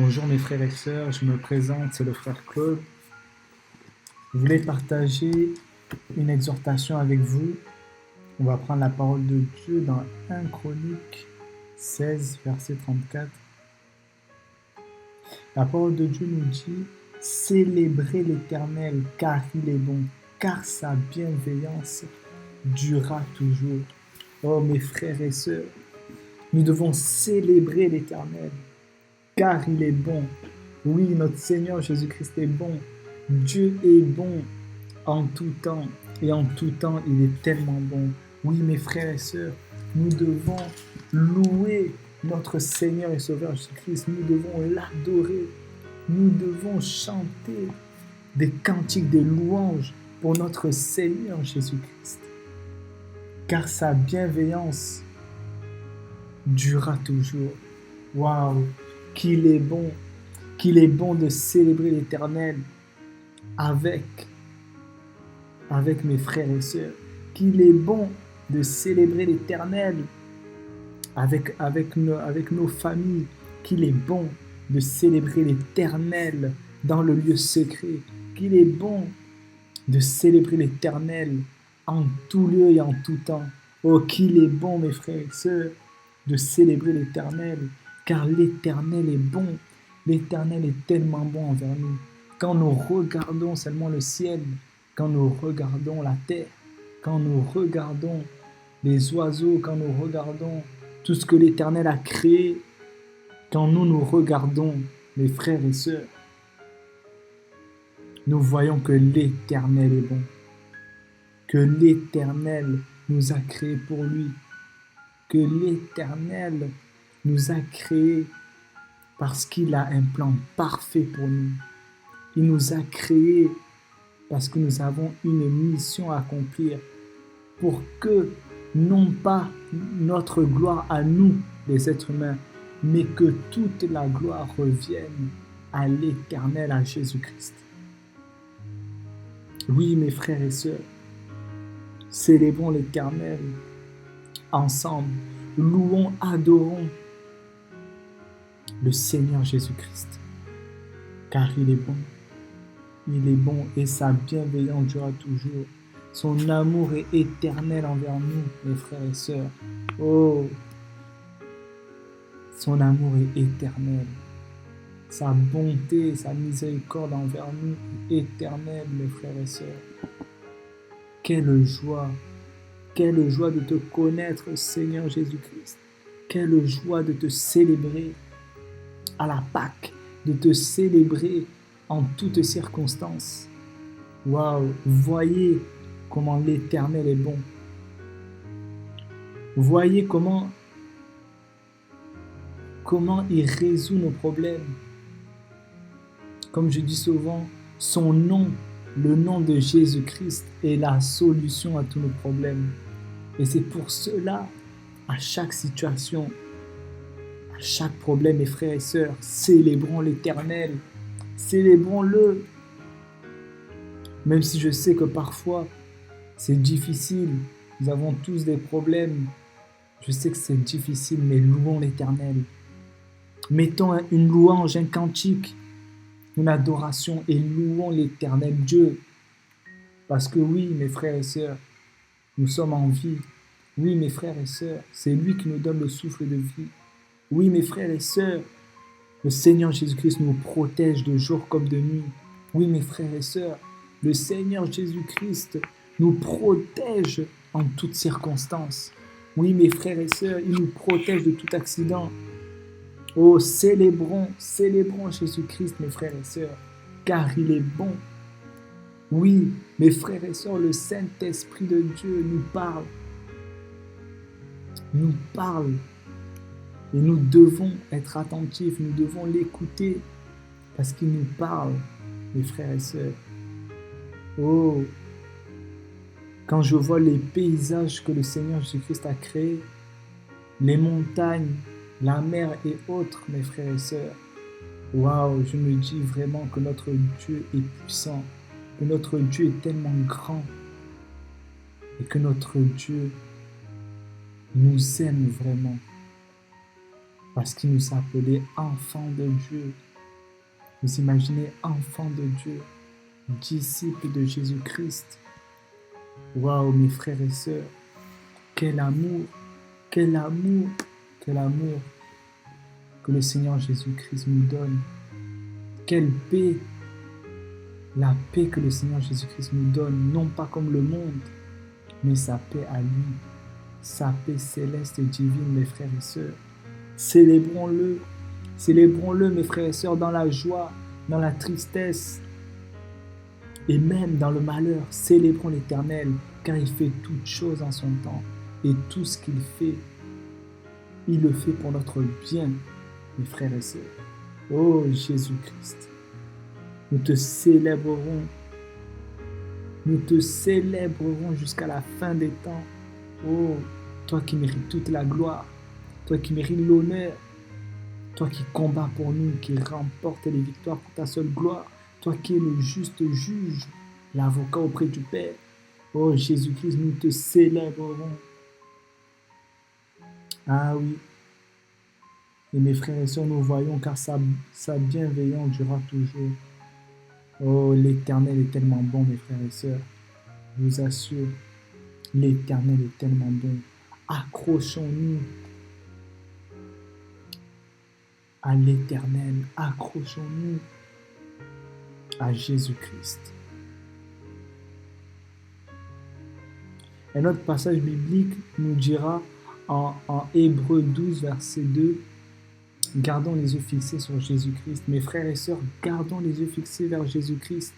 Bonjour mes frères et sœurs, je me présente, c'est le frère Claude. Je voulais partager une exhortation avec vous. On va prendre la parole de Dieu dans 1 Chronique 16, verset 34. La parole de Dieu nous dit « Célébrez l'Éternel, car il est bon, car sa bienveillance durera toujours. » Oh mes frères et sœurs, nous devons célébrer l'Éternel, car il est bon. Oui, notre Seigneur Jésus-Christ est bon. Dieu est bon en tout temps. Et en tout temps, il est tellement bon. Oui, mes frères et sœurs, nous devons louer notre Seigneur et Sauveur Jésus-Christ. Nous devons l'adorer. Nous devons chanter des cantiques, des louanges pour notre Seigneur Jésus-Christ. Car sa bienveillance durera toujours. Waouh, qu'il est bon de célébrer l'Éternel avec mes frères et sœurs, qu'il est bon de célébrer l'Éternel avec nos familles, qu'il est bon de célébrer l'Éternel dans le lieu secret, qu'il est bon de célébrer l'Éternel en tout lieu et en tout temps. Oh, qu'il est bon, mes frères et sœurs, de célébrer l'Éternel, car l'Éternel est bon. L'Éternel est tellement bon envers nous. Quand nous regardons seulement le ciel, quand nous regardons la terre, quand nous regardons les oiseaux, quand nous regardons tout ce que l'Éternel a créé, quand nous regardons, mes frères et sœurs, nous voyons que l'Éternel est bon, que l'Éternel nous a créés pour lui, que l'Éternel nous a créés parce qu'il a un plan parfait pour nous. Il nous a créés parce que nous avons une mission à accomplir pour que, non pas notre gloire à nous, les êtres humains, mais que toute la gloire revienne à l'Éternel, à Jésus-Christ. Oui, mes frères et sœurs, célébrons l'Éternel ensemble, louons, adorons le Seigneur Jésus-Christ, car il est bon et sa bienveillance durera toujours. Son amour est éternel envers nous, mes frères et sœurs. Oh, son amour est éternel. Sa bonté, sa miséricorde envers nous est éternelle, mes frères et sœurs. Quelle joie de te connaître, Seigneur Jésus-Christ. Quelle joie de te célébrer à la Pâque, de te célébrer en toutes circonstances. Waouh, voyez comment l'Éternel est bon. Voyez comment il résout nos problèmes. Comme je dis souvent, son nom, le nom de Jésus-Christ est la solution à tous nos problèmes. Et c'est pour cela, à chaque situation, à chaque problème, mes frères et sœurs, célébrons l'Éternel. Célébrons-le. Même si je sais que parfois, c'est difficile. Nous avons tous des problèmes. Je sais que c'est difficile, mais louons l'Éternel. Mettons une louange, un cantique, une adoration et louons l'Éternel Dieu. Parce que oui, mes frères et sœurs, nous sommes en vie. Oui, mes frères et sœurs, c'est lui qui nous donne le souffle de vie. Oui, mes frères et sœurs, le Seigneur Jésus-Christ nous protège de jour comme de nuit. Oui, mes frères et sœurs, le Seigneur Jésus-Christ nous protège en toutes circonstances. Oui, mes frères et sœurs, il nous protège de tout accident. Oh, célébrons Jésus-Christ, mes frères et sœurs, car il est bon. Oui, mes frères et sœurs, le Saint-Esprit de Dieu nous parle. Et nous devons être attentifs, nous devons l'écouter parce qu'il nous parle, mes frères et sœurs. Oh, quand je vois les paysages que le Seigneur Jésus-Christ a créés, les montagnes, la mer et autres, mes frères et sœurs, waouh, je me dis vraiment que notre Dieu est puissant, que notre Dieu est tellement grand et que notre Dieu nous aime vraiment parce qu'il nous a appelés enfants de Dieu. Vous imaginez enfant de Dieu, disciple de Jésus-Christ. Waouh, mes frères et sœurs, quel amour, quel amour, quel amour que le Seigneur Jésus-Christ nous donne. Quelle paix, la paix que le Seigneur Jésus-Christ nous donne, non pas comme le monde, mais sa paix à lui, sa paix céleste et divine, mes frères et sœurs. Célébrons-le, célébrons-le, mes frères et sœurs, dans la joie, dans la tristesse et même dans le malheur. Célébrons l'Éternel, car il fait toutes choses en son temps. Et tout ce qu'il fait, il le fait pour notre bien, mes frères et sœurs. Oh Jésus-Christ, nous te célébrerons. Nous te célébrerons jusqu'à la fin des temps. Oh, toi qui mérites toute la gloire, toi qui mérites l'honneur, toi qui combats pour nous, qui remporte les victoires pour ta seule gloire, toi qui es le juste juge, l'avocat auprès du Père. Oh Jésus-Christ, nous te célébrerons. Ah oui. Et mes frères et sœurs, nous voyons car sa bienveillance durera toujours. Oh, l'Éternel est tellement bon, mes frères et sœurs. Je vous assure, l'Éternel est tellement bon. Accrochons-nous à l'Éternel. Accrochons-nous à Jésus-Christ. Un autre passage biblique nous dira en Hébreux 12, verset 2, « Gardons les yeux fixés sur Jésus-Christ. » Mes frères et sœurs, gardons les yeux fixés vers Jésus-Christ.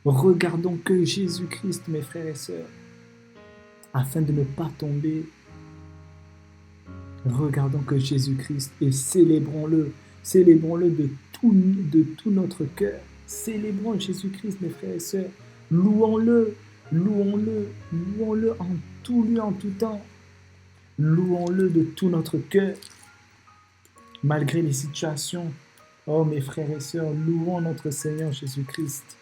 Regardons que Jésus-Christ, mes frères et sœurs, afin de ne pas tomber. Regardons que Jésus-Christ et célébrons-le. Célébrons-le de tout notre cœur. Célébrons Jésus-Christ, mes frères et sœurs. Louons-le, louons-le, louons-le en tout lieu, en tout temps. Louons-le de tout notre cœur. Malgré les situations, oh mes frères et sœurs, louons notre Seigneur Jésus-Christ.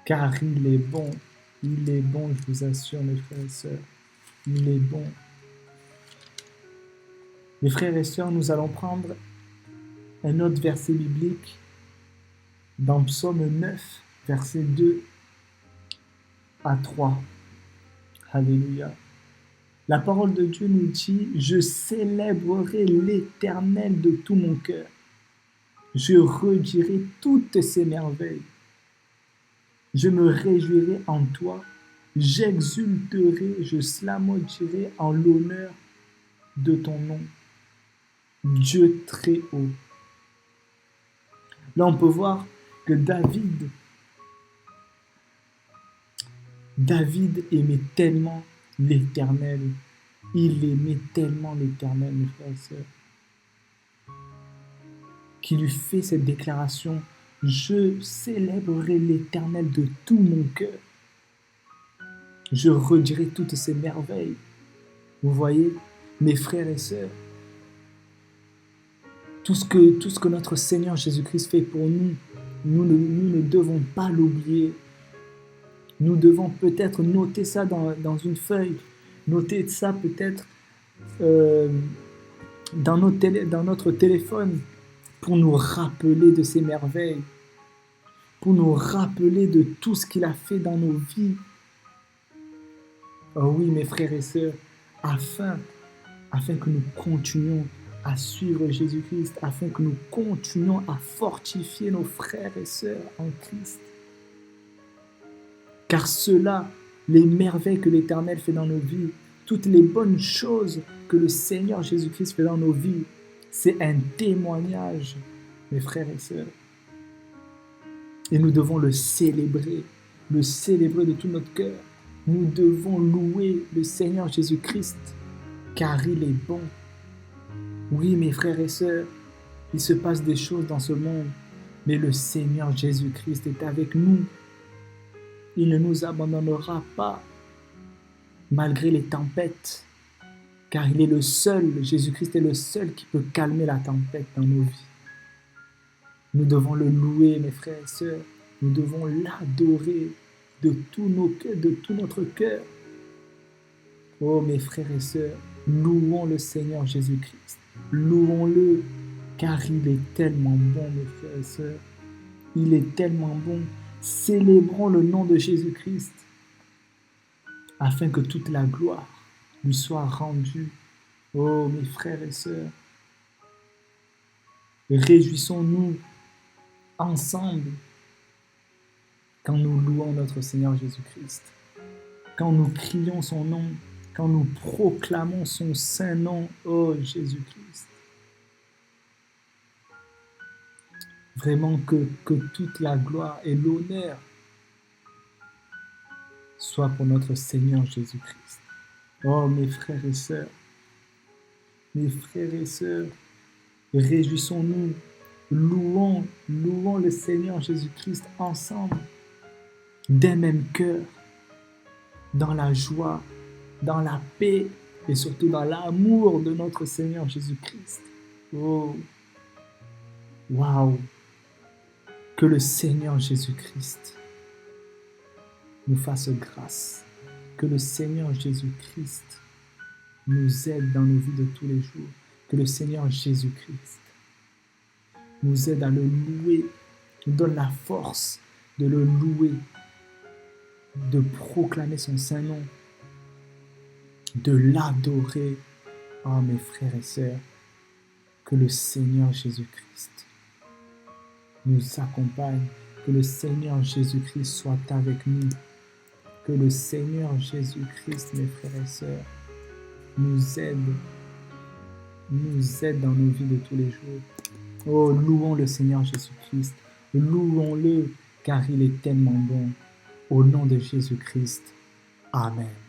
Car il est bon, je vous assure, mes frères et sœurs. Il est bon. Mes frères et sœurs, nous allons prendre un autre verset biblique dans Psaume 9, versets 2 à 3. Alléluia. La parole de Dieu nous dit « Je célébrerai l'Éternel de tout mon cœur. Je redirai toutes ses merveilles. Je me réjouirai en toi. J'exulterai, je slamodirai en l'honneur de ton nom. Dieu très haut. » Là, on peut voir que David aimait tellement l'Éternel. Il aimait tellement l'Éternel, mes frères et sœurs, qu'il lui fait cette déclaration « Je célébrerai l'Éternel de tout mon cœur. Je redirai toutes ses merveilles. » Vous voyez, mes frères et sœurs, tout ce que notre Seigneur Jésus-Christ fait pour nous, nous ne devons pas l'oublier. Nous devons peut-être noter ça dans une feuille, noter ça peut-être dans notre téléphone pour nous rappeler de ses merveilles, pour nous rappeler de tout ce qu'il a fait dans nos vies. Oh oui, mes frères et sœurs, afin que nous continuions à suivre Jésus-Christ, afin que nous continuions à fortifier nos frères et sœurs en Christ. Car cela, les merveilles que l'Éternel fait dans nos vies, toutes les bonnes choses que le Seigneur Jésus-Christ fait dans nos vies, c'est un témoignage, mes frères et sœurs. Et nous devons le célébrer de tout notre cœur. Nous devons louer le Seigneur Jésus-Christ, car il est bon. Oui, mes frères et sœurs, il se passe des choses dans ce monde, mais le Seigneur Jésus-Christ est avec nous. Il ne nous abandonnera pas malgré les tempêtes, car il est le seul, Jésus-Christ est le seul qui peut calmer la tempête dans nos vies. Nous devons le louer, mes frères et sœurs, nous devons l'adorer de tout notre cœur. Oh, mes frères et sœurs, louons le Seigneur Jésus-Christ, louons-le, car il est tellement bon, mes frères et sœurs. Il est tellement bon. Célébrons le nom de Jésus-Christ afin que toute la gloire lui soit rendue. Oh, mes frères et sœurs, réjouissons-nous ensemble quand nous louons notre Seigneur Jésus-Christ, quand nous crions son nom, quand nous proclamons son saint nom, oh Jésus-Christ. Vraiment que toute la gloire et l'honneur soient pour notre Seigneur Jésus-Christ. Oh mes frères et sœurs, réjouissons-nous, louons le Seigneur Jésus-Christ ensemble, d'un même cœur, dans la joie, dans la paix et surtout dans l'amour de notre Seigneur Jésus-Christ. Oh, waouh! Que le Seigneur Jésus-Christ nous fasse grâce. Que le Seigneur Jésus-Christ nous aide dans nos vies de tous les jours. Que le Seigneur Jésus-Christ nous aide à le louer, nous donne la force de le louer, de proclamer son saint nom, de l'adorer. Oh mes frères et sœurs, que le Seigneur Jésus-Christ nous accompagne, que le Seigneur Jésus-Christ soit avec nous, que le Seigneur Jésus-Christ, mes frères et sœurs, nous aide dans nos vies de tous les jours. Oh, louons le Seigneur Jésus-Christ, louons-le, car il est tellement bon. Au nom de Jésus-Christ, Amen.